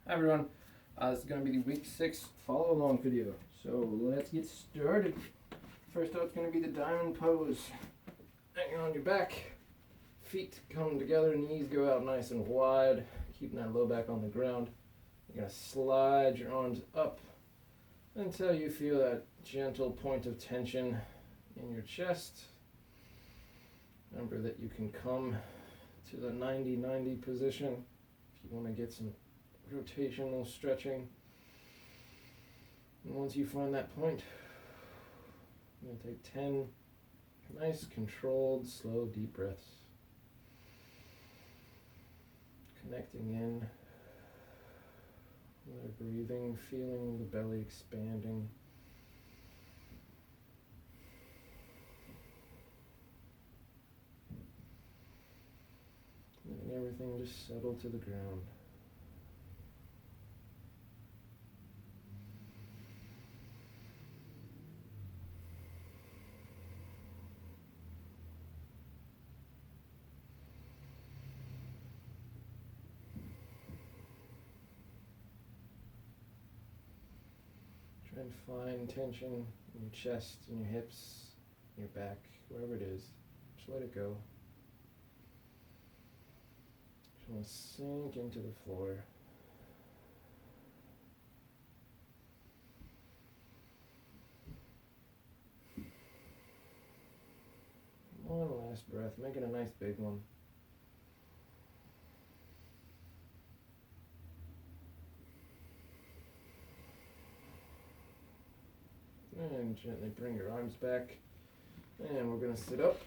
Hi everyone, this is going to be the week 6 follow along video. So let's get started. First up, it's going to be the diamond pose. Hanging on your back, feet come together, knees go out nice and wide, keeping that low back on the ground. You're going to slide your arms up until you feel that gentle point of tension in your chest. Remember that you can come to the 90-90 position if you want to get some rotational stretching. And once you find that point, you're going to take 10 nice, controlled, slow, deep breaths. Connecting in with our breathing, feeling the belly expanding. Letting everything just settle to the ground. Try and find tension in your chest, in your hips, in your back, wherever it is. Just let it go. Just want to sink into the floor. One last breath, make it a nice big one. And gently bring your arms back. And we're going to sit up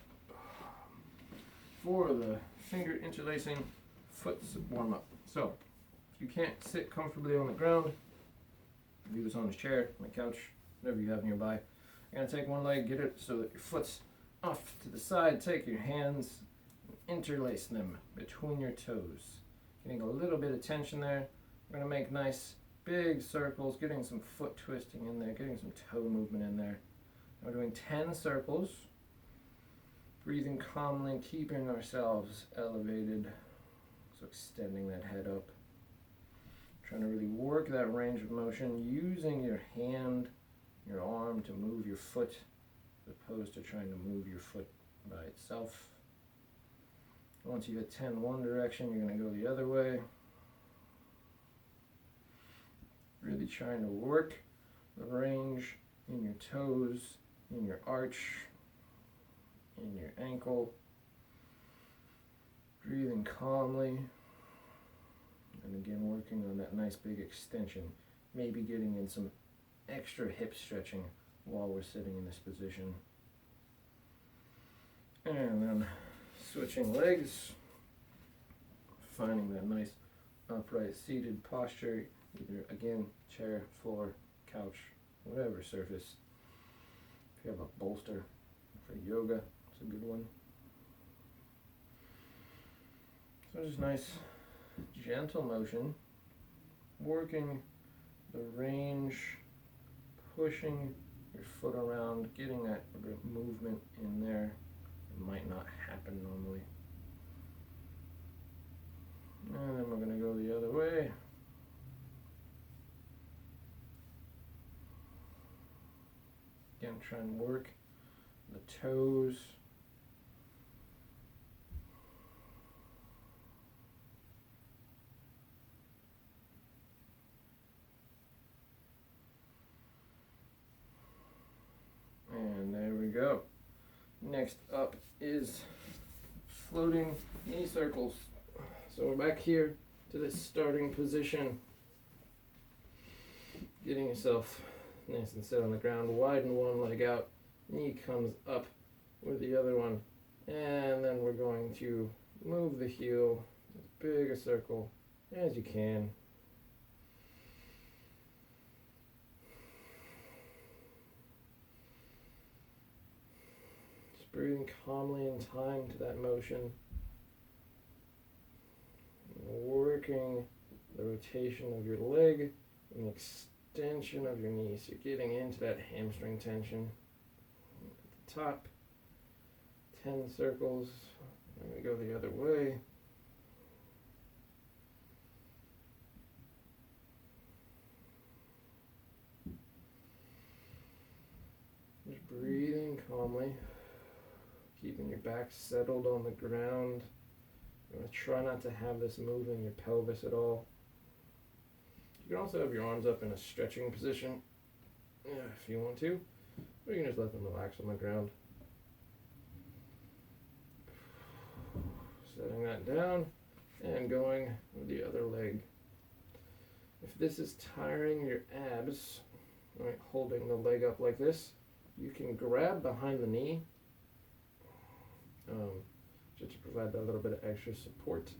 for the finger interlacing foot warm up. So, if you can't sit comfortably on the ground, do this on a chair, on a couch, whatever you have nearby. You're going to take one leg, get it so that your foot's off to the side. Take your hands and interlace them between your toes. Getting a little bit of tension there. We're going to make nice big circles, getting some foot twisting in there, getting some toe movement in there. We're doing 10 circles. Breathing calmly, keeping ourselves elevated. So extending that head up. Trying to really work that range of motion, using your hand, your arm to move your foot, as opposed to trying to move your foot by itself. Once you hit 10 one direction, you're going to go the other way. Really trying to work the range in your toes, in your arch, in your ankle. Breathing calmly. And again, working on that nice big extension. Maybe getting in some extra hip stretching while we're sitting in this position. And then switching legs. Finding that nice upright seated posture. Either, again, chair, floor, couch, whatever surface. If you have a bolster for yoga, it's a good one. So just nice, gentle motion, working the range, pushing your foot around, getting that movement in there. It might not happen normally. And then we're going to go the other way. Again, try and work the toes. And there we go. Next up is floating knee circles. So we're back here to this starting position. Getting yourself nice and set on the ground, widen one leg out, knee comes up with the other one, and then we're going to move the heel as big a circle as you can. Just breathing calmly in time to that motion, working the rotation of your leg and extension of your knees. You're getting into that hamstring tension. At the top, 10 circles. And we go the other way. Just breathing calmly, keeping your back settled on the ground. You want to try not to have this moving your pelvis at all. You can also have your arms up in a stretching position if you want to, or you can just let them relax on the ground. Setting that down and going with the other leg. If this is tiring your abs, right, holding the leg up like this, you can grab behind the knee just to provide that little bit of extra support.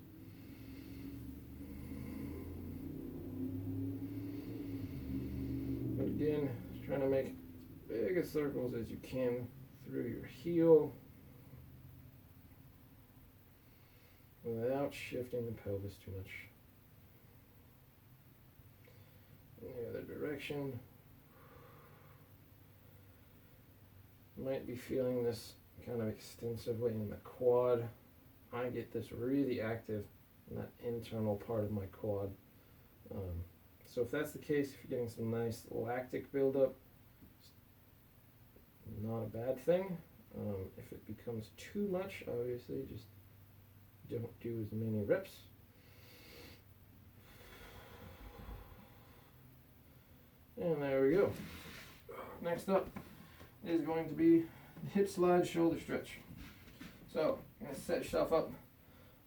But again, trying to make as big a circles as you can through your heel without shifting the pelvis too much. In the other direction. You might be feeling this kind of extensively in the quad. I get this really active in that internal part of my quad. So if that's the case, if you're getting some nice lactic buildup, it's not a bad thing. If it becomes too much, obviously just don't do as many reps. And there we go. Next up is going to be hip slide shoulder stretch. So you're going to set yourself up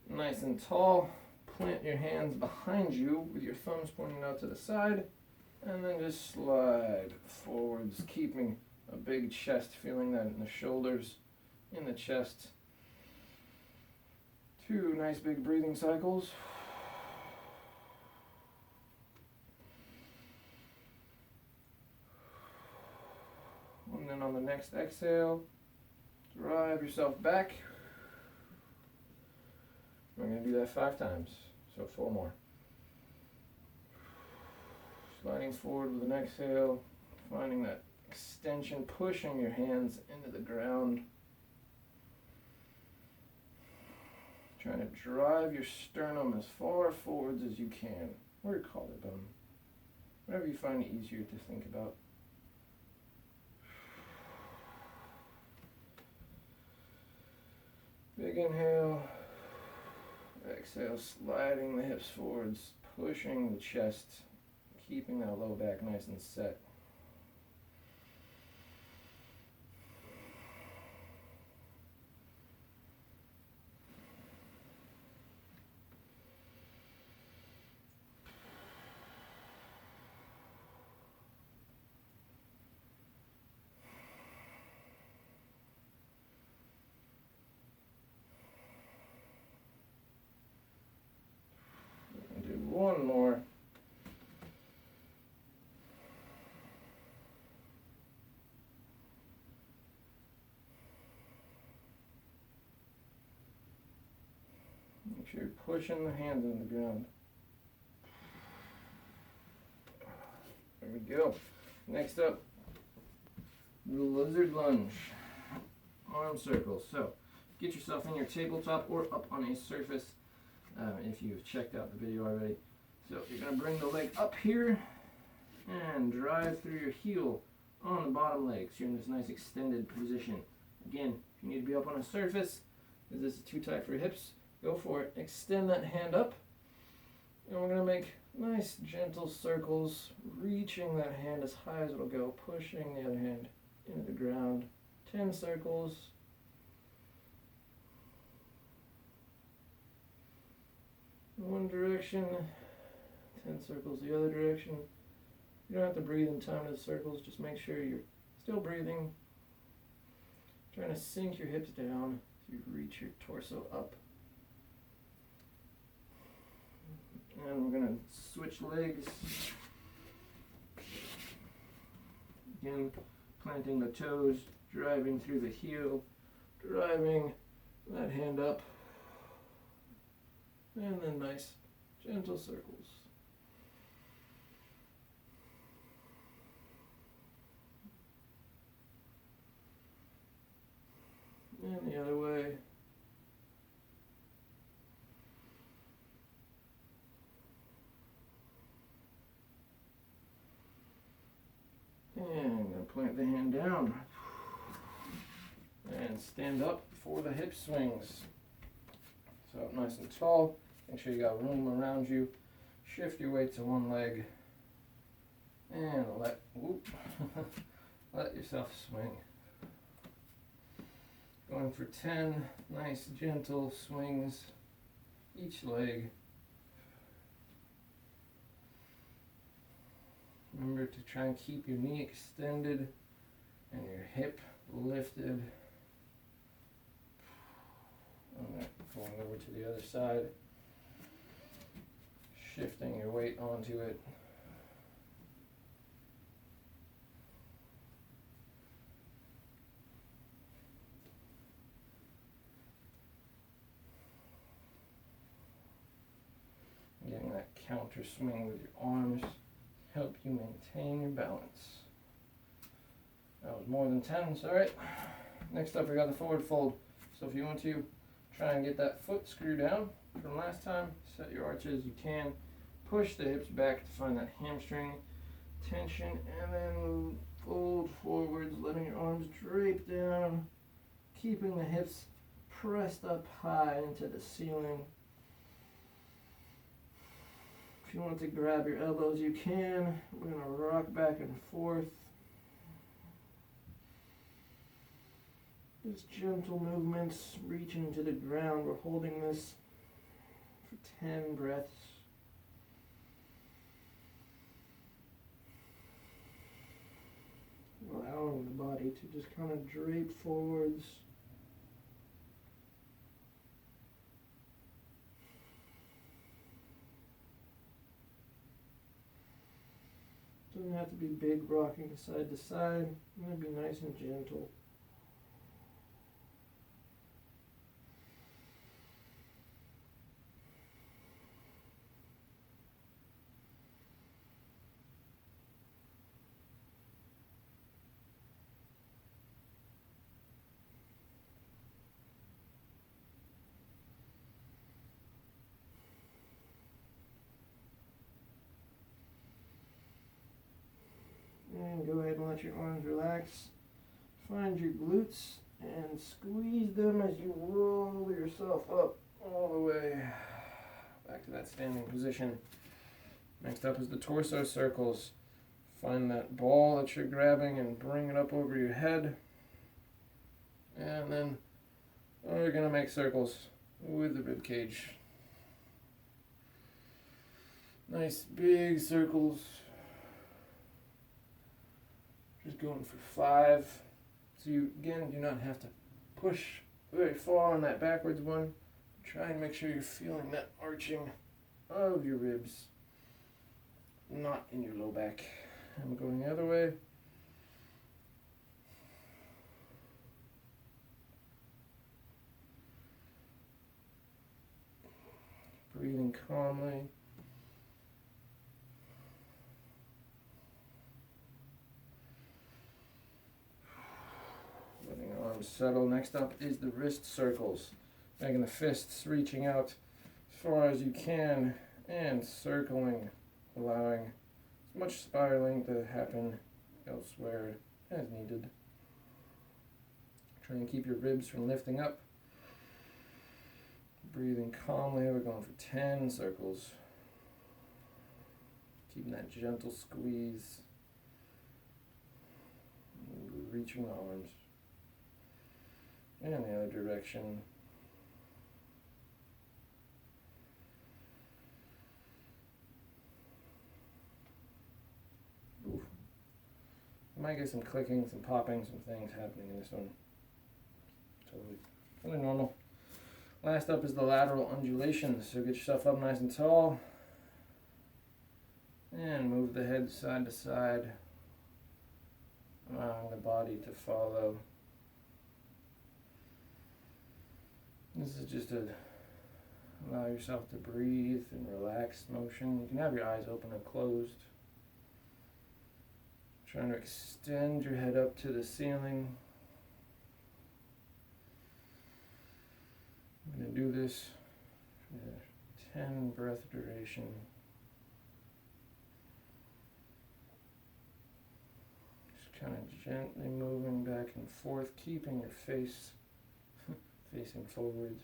nice and tall. Plant your hands behind you with your thumbs pointing out to the side, and then just slide forwards, keeping a big chest, feeling that in the shoulders, in the chest. 2 nice big breathing cycles. And then on the next exhale, drive yourself back. We're going to do that 5 times, so 4 more. Sliding forward with an exhale, finding that extension, pushing your hands into the ground. Trying to drive your sternum as far forwards as you can, or your collarbone, whatever you find easier to think about. Big inhale. Exhale, sliding the hips forwards, pushing the chest, keeping that low back nice and set. One more. Make sure you're pushing the hands on the ground. There we go. Next up, the lizard lunge. Arm circles. So, get yourself in your tabletop or up on a surface. If you've checked out the video already. So you're going to bring the leg up here and drive through your heel on the bottom leg. So you're in this nice extended position. Again, if you need to be up on a surface, because this is too tight for your hips, go for it. Extend that hand up. And we're going to make nice gentle circles, reaching that hand as high as it'll go, pushing the other hand into the ground. 10 circles. One direction, 10 circles the other direction. You don't have to breathe in time to the circles, just make sure you're still breathing. Trying to sink your hips down as you reach your torso up. And we're going to switch legs. Again, planting the toes, driving through the heel, driving that hand up. And then nice, gentle circles. And the other way. And I'm going to plant the hand down. And stand up for the hip swings. So up nice and tall. Make sure you got room around you. Shift your weight to one leg. And let yourself swing. Going for 10 nice gentle swings each leg. Remember to try and keep your knee extended and your hip lifted. Alright, going over to the other side. Shifting your weight onto it. Getting that counter swing with your arms help you maintain your balance. That was more than 10, so alright. Next up we got the forward fold. So if you want to try and get that foot screw down from last time, set your arches, you can. Push the hips back to find that hamstring tension and then fold forwards, letting your arms drape down, keeping the hips pressed up high into the ceiling. If you want to grab your elbows, you can. We're going to rock back and forth. Just gentle movements, reaching to the ground. We're holding this for 10 breaths. Allowing the body to just kind of drape forwards. Doesn't have to be big, rocking side to side. It's going to be nice and gentle. And go ahead and let your arms relax. Find your glutes and squeeze them as you roll yourself up all the way back to that standing position. Next up is the torso circles. Find that ball that you're grabbing and bring it up over your head. And then we're going to make circles with the rib cage. Nice big circles. Just going for 5. So you, again, do not have to push very far on that backwards one. Try and make sure you're feeling that arching of your ribs, not in your low back. I'm going the other way. Breathing calmly. Letting the arms settle. Next up is the wrist circles. Making the fists reaching out as far as you can and circling, allowing as much spiraling to happen elsewhere as needed. Try and keep your ribs from lifting up. Breathing calmly. We're going for 10 circles. Keeping that gentle squeeze. Reaching the arms. And the other direction. Oof. You might get some clicking, some popping, some things happening in this one. Totally normal. Last up is the lateral undulation. So get yourself up nice and tall. And move the head side to side. Allowing the body to follow. This is just to allow yourself to breathe in relaxed motion. You can have your eyes open or closed. Trying to extend your head up to the ceiling. I'm going to do this for 10 breath duration. Just kind of gently moving back and forth, keeping your face facing forwards.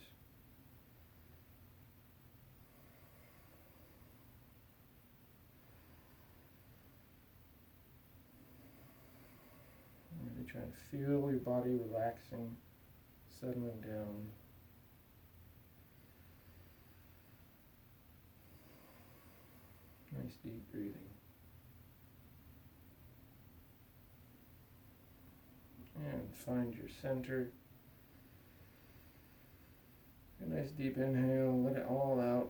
Really try to feel your body relaxing, settling down. Nice deep breathing. And find your center. A nice deep inhale, let it all out.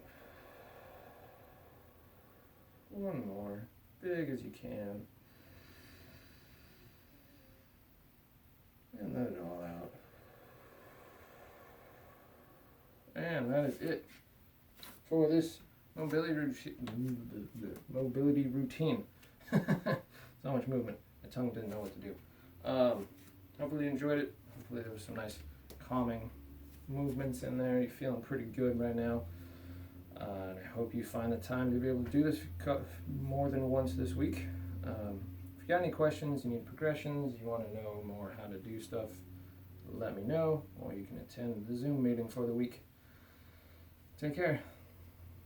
One more, big as you can. And let it all out. And that is it for this mobility routine. So much movement. My tongue didn't know what to do. Hopefully you enjoyed it. Hopefully there was some nice calming movements in there. You're feeling pretty good right now. I hope you find the time to be able to do this more than once this week. If you got any questions, you need progressions, you want to know more how to do stuff, let me know, or you can attend the Zoom meeting for the week. Take care.